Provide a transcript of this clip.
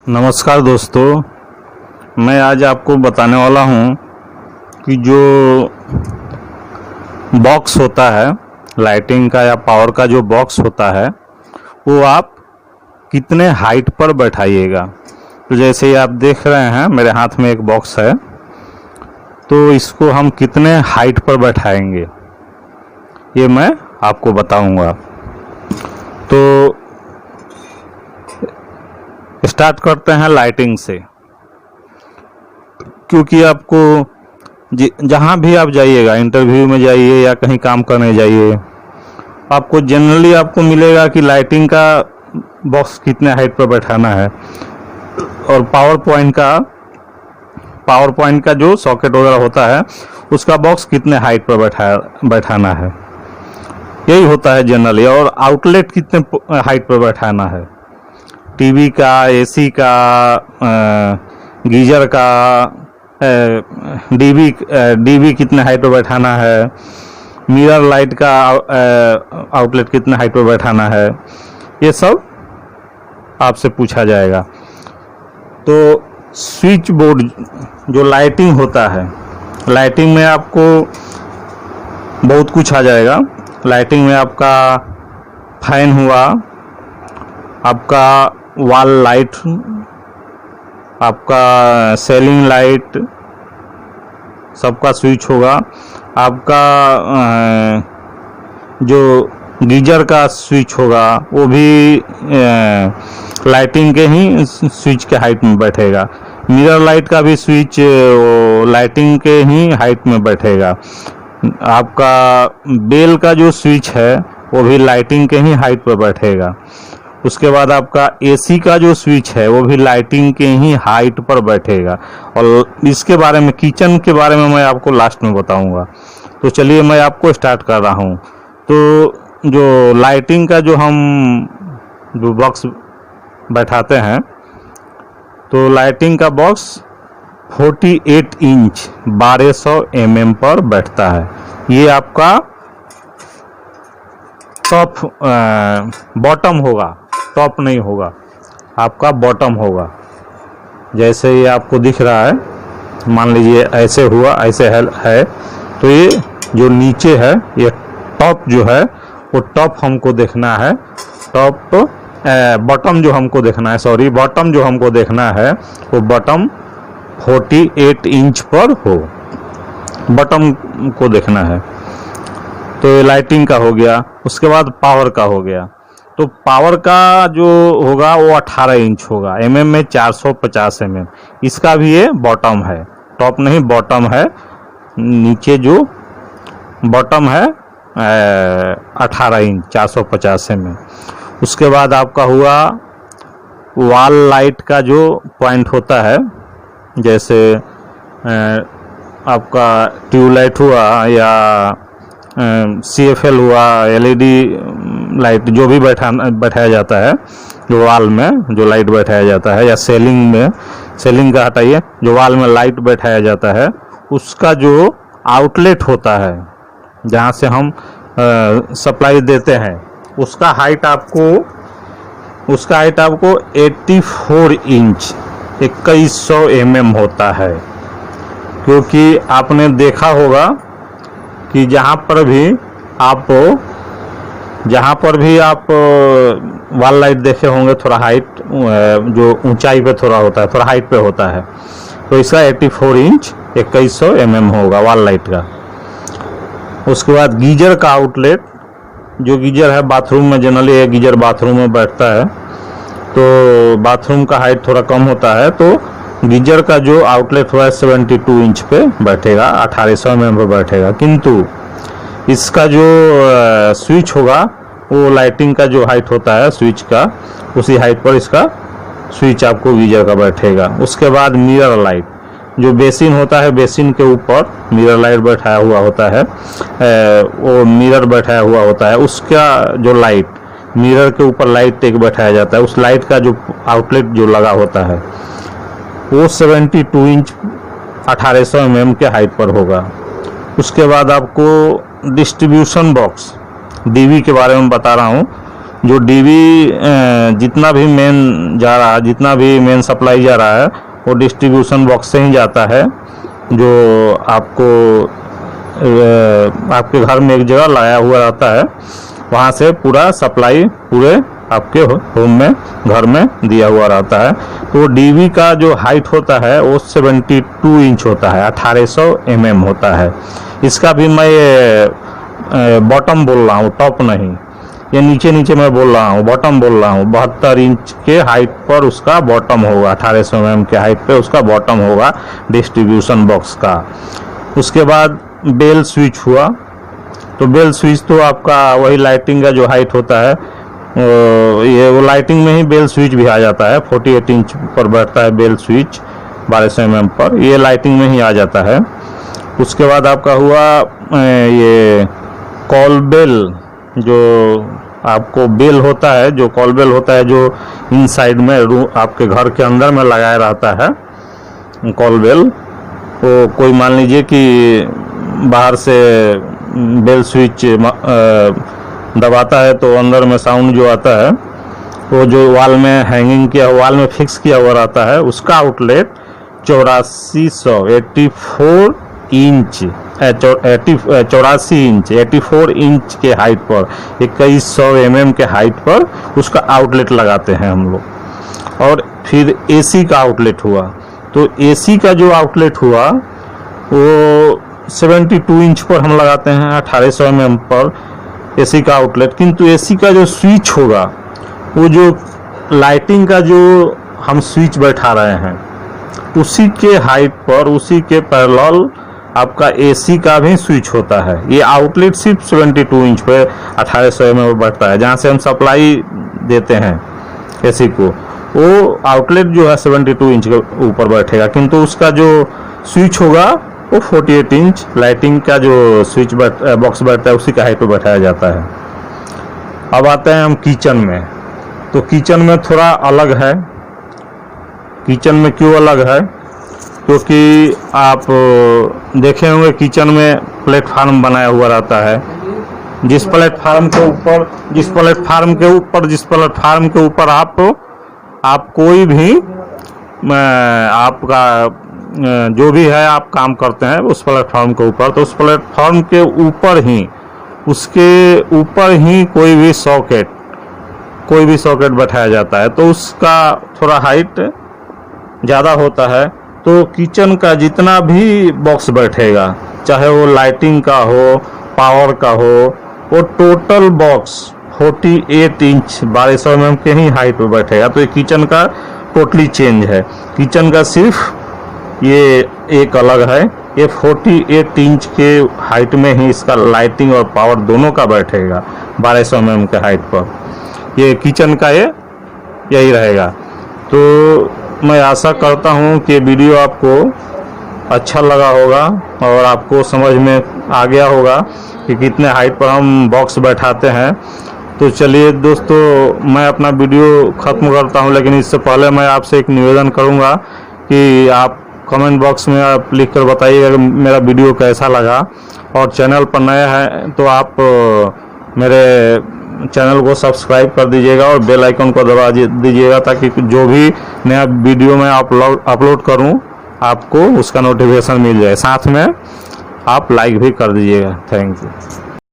नमस्कार दोस्तों, मैं आज आपको बताने वाला हूँ कि जो बॉक्स होता है लाइटिंग का या पावर का, जो बॉक्स होता है वो आप कितने हाइट पर बैठाइएगा। तो जैसे ही आप देख रहे हैं मेरे हाथ में एक बॉक्स है, तो इसको हम कितने हाइट पर बैठाएंगे ये मैं आपको बताऊंगा। तो स्टार्ट करते हैं लाइटिंग से, क्योंकि आपको जहाँ भी आप जाइएगा, इंटरव्यू में जाइए या कहीं काम करने जाइए, आपको जनरली आपको मिलेगा कि लाइटिंग का बॉक्स कितने हाइट पर बैठाना है और पावर पॉइंट का जो सॉकेट वगैरह होता है उसका बॉक्स कितने हाइट पर बैठाना है, यही होता है जनरली। और आउटलेट कितने हाइट पर बैठाना है, टीवी का, एसी का, गीजर का, डीवी कितने हाइट पर बैठाना है, मिरर लाइट का आउटलेट कितने हाइट पर बैठाना है, ये सब आपसे पूछा जाएगा। तो स्विच बोर्ड जो लाइटिंग होता है, लाइटिंग में आपको बहुत कुछ आ जाएगा। लाइटिंग में आपका फैन हुआ, आपका वॉल लाइट, आपका सेलिंग लाइट, सबका स्विच होगा। आपका जो गीजर का स्विच होगा वो भी लाइटिंग के ही स्विच के हाइट में बैठेगा। मिरर लाइट का भी स्विच लाइटिंग के ही हाइट में बैठेगा। आपका बेल का जो स्विच है वो भी लाइटिंग के ही हाइट पर बैठेगा। उसके बाद आपका एसी का जो स्विच है वो भी लाइटिंग के ही हाइट पर बैठेगा। और इसके बारे में, किचन के बारे में मैं आपको लास्ट में बताऊंगा। तो चलिए मैं आपको स्टार्ट कर रहा हूँ। तो जो लाइटिंग का जो बॉक्स बैठाते हैं, तो लाइटिंग का बॉक्स 48 इंच 1200 mm पर बैठता है। ये आपका टॉप बॉटम होगा, टॉप नहीं होगा, आपका बॉटम होगा। जैसे ये आपको दिख रहा है, मान लीजिए ऐसे हुआ, ऐसे है, तो ये जो नीचे है, ये टॉप जो है वो टॉप हमको देखना है। बॉटम जो हमको देखना है, सॉरी, बॉटम जो हमको देखना है वो बॉटम 48 इंच पर हो, बॉटम को देखना है। तो ये लाइटिंग का हो गया। उसके बाद पावर का हो गया। तो पावर का जो होगा वो 18 इंच होगा, mm में 450 mm। इसका भी ये बॉटम है, टॉप नहीं, बॉटम है। नीचे जो बॉटम है 18 इंच 450 mm। उसके बाद आपका हुआ वॉल लाइट का जो पॉइंट होता है, जैसे आपका ट्यूबलाइट हुआ या CFL हुआ, LED लाइट जो भी बैठाया जाता है, जो वॉल में जो लाइट बैठाया जाता है, या सेलिंग का हटाइए, जो वॉल में लाइट बैठाया जाता है, उसका जो आउटलेट होता है जहाँ से हम सप्लाई देते हैं, उसका हाइट आपको 84 इंच 2100 mm होता है। क्योंकि आपने देखा होगा कि जहाँ पर भी आप वॉल लाइट देखे होंगे, थोड़ा हाइट जो ऊंचाई पे थोड़ा होता है, थोड़ा हाइट पे होता है, तो इसका 84 इंच 2100 mm होगा वॉल लाइट का। उसके बाद गीजर का आउटलेट, जो गीजर है बाथरूम में, जनरली एक गीजर बाथरूम में बैठता है, तो बाथरूम का हाइट थोड़ा कम होता है, तो गीजर का जो आउटलेट हुआ है 72 इंच पे बैठेगा, 1800 mm पे बैठेगा। किंतु इसका जो स्विच होगा वो लाइटिंग का जो हाइट होता है स्विच का, उसी हाइट पर इसका स्विच आपको गीजर का बैठेगा। उसके बाद मिरर लाइट, जो बेसिन होता है, बेसिन के ऊपर मिरर लाइट बैठाया हुआ होता है, वो मिरर बैठाया हुआ होता है, उसका जो लाइट, मिरर के ऊपर लाइट एक बैठाया जाता है, उस लाइट का जो आउटलेट जो लगा होता है वो 72 इंच 1800 mm के हाइट पर होगा। उसके बाद आपको डिस्ट्रीब्यूशन बॉक्स, डीवी के बारे में बता रहा हूँ। जो डीवी जितना भी मेन जा रहा है, जितना भी मेन सप्लाई जा रहा है वो डिस्ट्रीब्यूशन बॉक्स से ही जाता है, जो आपको आपके घर में एक जगह लाया हुआ रहता है, वहाँ से पूरा सप्लाई पूरे आपके होम में, घर में दिया हुआ रहता है। तो डीवी का जो हाइट होता है वो 72 इंच होता है, 1800 mm होता है। इसका भी मैं ये बॉटम बोल रहा हूँ, टॉप नहीं, ये नीचे नीचे मैं बोल रहा हूँ, बॉटम बोल रहा हूँ। 72 इंच के हाइट पर उसका बॉटम होगा, 1800 mm के हाइट पे उसका बॉटम होगा डिस्ट्रीब्यूशन बॉक्स का। उसके बाद बेल स्विच हुआ, तो बेल स्विच तो आपका वही लाइटिंग का जो हाइट होता है, ये वो लाइटिंग में ही बेल स्विच भी आ जाता है। 48 इंच पर बैठता है बेल स्विच 1200 mm पर, ये लाइटिंग में ही आ जाता है। उसके बाद आपका हुआ ये कॉल बेल, जो आपको बेल होता है, जो कॉल बेल होता है, जो इनसाइड में आपके घर के अंदर में लगाया रहता है कॉल बेल। वो कोई मान लीजिए कि बाहर से बेल स्विच दबाता है तो अंदर में साउंड जो आता है, वो जो वॉल में हैंगिंग किया, वॉल में फिक्स किया हुआ रहता है, उसका आउटलेट 84 इंच 84 इंच के हाइट पर, 2100 mm के हाइट पर उसका आउटलेट लगाते हैं हम लोग। और फिर एसी का आउटलेट हुआ, तो एसी का जो आउटलेट हुआ वो 72 इंच पर हम लगाते हैं, 1800 mm पर एसी का आउटलेट। किंतु एसी का जो स्विच होगा, वो जो लाइटिंग का जो हम स्विच बैठा रहे हैं, उसी के हाइट पर, उसी के पैरेलल आपका एसी का भी स्विच होता है। ये आउटलेट सिर्फ 72 इंच पे 1800 mm पर बैठता है, जहाँ से हम सप्लाई देते हैं एसी को, वो आउटलेट जो है 72 इंच के ऊपर बैठेगा। किंतु उसका जो स्विच होगा वो 48 इंच लाइटिंग का जो स्विच बॉक्स बैठता है, उसी का हाइट पर बैठाया जाता है। अब आते हैं हम किचन में, तो किचन में थोड़ा अलग है। किचन में क्यों अलग है? क्योंकि आप देखे होंगे किचन में प्लेटफार्म बनाया हुआ रहता है, जिस प्लेटफार्म के ऊपर आप कोई भी आपका जो भी है आप काम करते हैं उस प्लेटफार्म के ऊपर, तो उस प्लेटफार्म के ऊपर ही, उसके ऊपर ही कोई भी सॉकेट बैठाया जाता है, तो उसका थोड़ा हाइट ज़्यादा होता है। तो किचन का जितना भी बॉक्स बैठेगा, चाहे वो लाइटिंग का हो, पावर का हो, वो टोटल बॉक्स 48 इंच 1200 mm के ही हाइट पे बैठेगा। तो ये किचन का टोटली चेंज है। किचन का सिर्फ ये एक अलग है, ये 48 इंच के हाइट में ही इसका लाइटिंग और पावर दोनों का बैठेगा 1200 mm के हाइट पर। ये किचन का यही रहेगा। तो मैं आशा करता हूँ कि वीडियो आपको अच्छा लगा होगा और आपको समझ में आ गया होगा कि कितने हाइट पर हम बॉक्स बैठाते हैं। तो चलिए दोस्तों, मैं अपना वीडियो ख़त्म करता हूँ, लेकिन इससे पहले मैं आपसे एक निवेदन करूँगा कि आप कमेंट बॉक्स में आप लिख कर बताइएगा कि मेरा वीडियो कैसा लगा। और चैनल पर नया है तो आप मेरे चैनल को सब्सक्राइब कर दीजिएगा और बेल आइकन को दबा दीजिएगा, ताकि जो भी नया वीडियो मैं अपलोड करूं आपको उसका नोटिफिकेशन मिल जाए। साथ में आप लाइक भी कर दीजिएगा। Thank you.